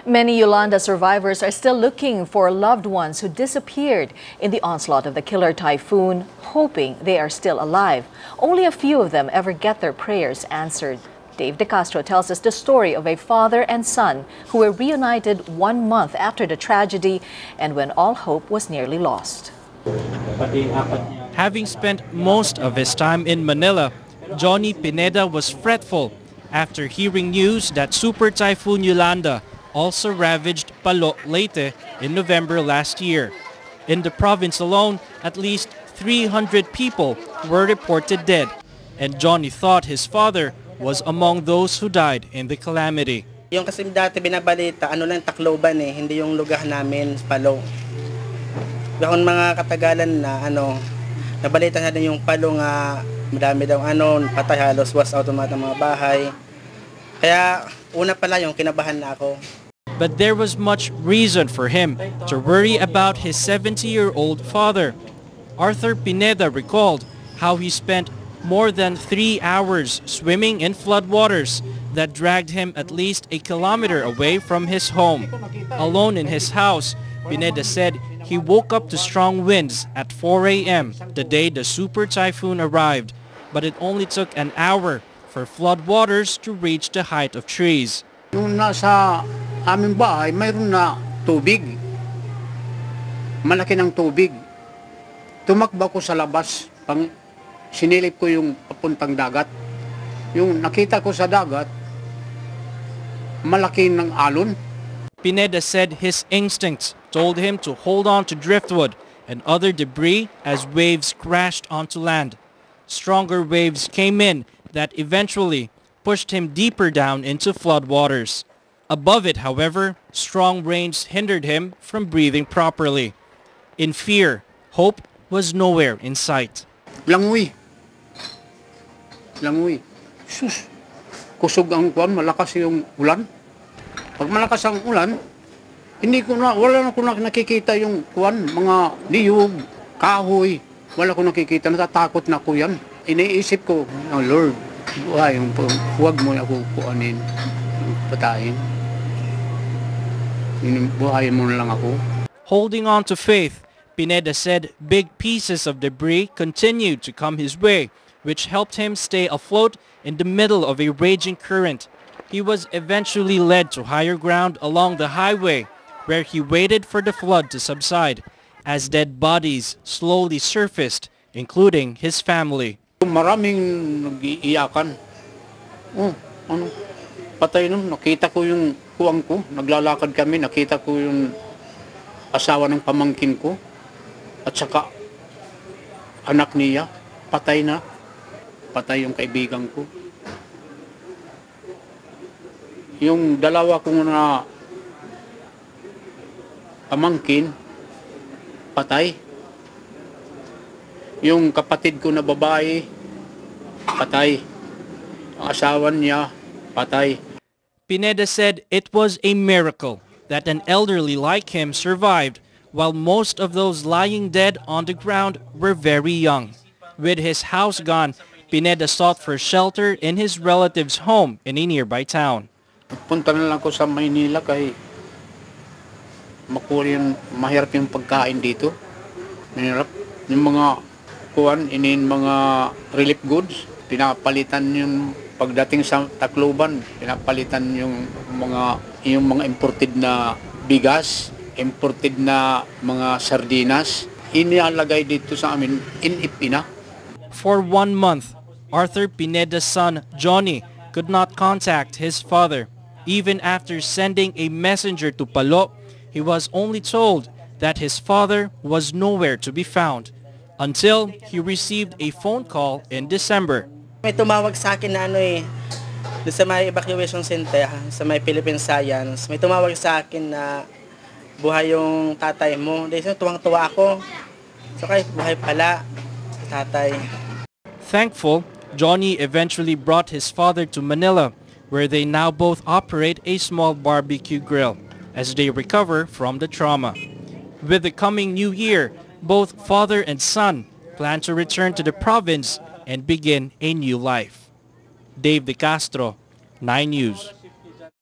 Many Yolanda survivors are still looking for loved ones who disappeared in the onslaught of the killer typhoon, hoping they are still alive. Only a few of them ever get their prayers answered. Dave De Castro tells us the story of a father and son who were reunited 1 month after the tragedy and when all hope was nearly lost. Having spent most of his time in Manila, Johnny Pineda was fretful after hearing news that Super Typhoon Yolanda also ravaged Palo Leyte in November last year. In the province alone, at least 300 people were reported dead, and Johnny thought his father was among those who died in the calamity. Yung kasi dati binabalita, lang Tacloban hindi yung lugar namin, Palo. Yung mga katagalan na nabalita na din yung Palo nga madami daw patay, halos was out ng mga bahay. Kaya una pala yung kinabahan na ako. But there was much reason for him to worry about his 70-year-old father. Arthur Pineda recalled how he spent more than 3 hours swimming in floodwaters that dragged him at least a kilometer away from his home. Alone in his house, Pineda said he woke up to strong winds at 4 a.m. the day the super typhoon arrived, but it only took an hour for floodwaters to reach the height of trees. Nung nasa aming bahay, mayroon na tubig. Malaki ng tubig. Tumakbo ko sa labas, sinilip ko yung papuntang dagat. Yung nakita ko sa dagat, malaki ng alon. Pineda said his instincts told him to hold on to driftwood and other debris as waves crashed onto land. Stronger waves came in that eventually pushed him deeper down into floodwaters. Above it, however, strong rains hindered him from breathing properly. In fear, hope was nowhere in sight. Langoy. Sus, kusog ang kuwan, malakas yung ulan. Pag malakas ang ulan, wala na ko nakikita yung kuwan, mga niyog, kahoy. Wala ko nakikita, natatakot na ko yan. Iniisip ko, oh Lord, huwag mo ako kuanin, patayin. Buhayin mo na lang ako. Holding on to faith, Pineda said big pieces of debris continued to come his way, which helped him stay afloat in the middle of a raging current. He was eventually led to higher ground along the highway, where he waited for the flood to subside, as dead bodies slowly surfaced, including his family. Maraming nag-iiyakan. Patay nun, nakita ko yung kuwang ko, naglalakad kami, nakita ko yung asawa ng pamangkin ko, at saka anak niya, patay na. Patay yung kaibigan ko. Yung dalawa kong na pamangkin, patay. Yung kapatid ko na babae, patay. Ang asawa niya, patay. Pineda said it was a miracle that an elderly like him survived, while most of those lying dead on the ground were very young. With his house gone, Pineda sought for shelter in his relative's home in a nearby town. Punta na lang ko sa Maynila kay mahirap yung pagkain dito. Mahirap. Yung mga mga relief goods, pinapalitan yung pagdating sa Tacloban, pinapalitan yung mga imported na bigas, imported na mga sardinas, inialagay dito sa amin inipina. For 1 month, Arthur Pineda's son, Johnny, could not contact his father. Even after sending a messenger to Palo, he was only told that his father was nowhere to be found, until he received a phone call in December. May tumawag sa akin na doon sa may evacuation center, sa may Philippine Science, may tumawag sa akin na buhay yung tatay mo. Dahil tuwang-tuwa ako. So kahit buhay pala, tatay. Thankful, Johnny eventually brought his father to Manila, where they now both operate a small barbecue grill as they recover from the trauma. With the coming new year, both father and son plan to return to the province and begin a new life. Dave De Castro, 9 News.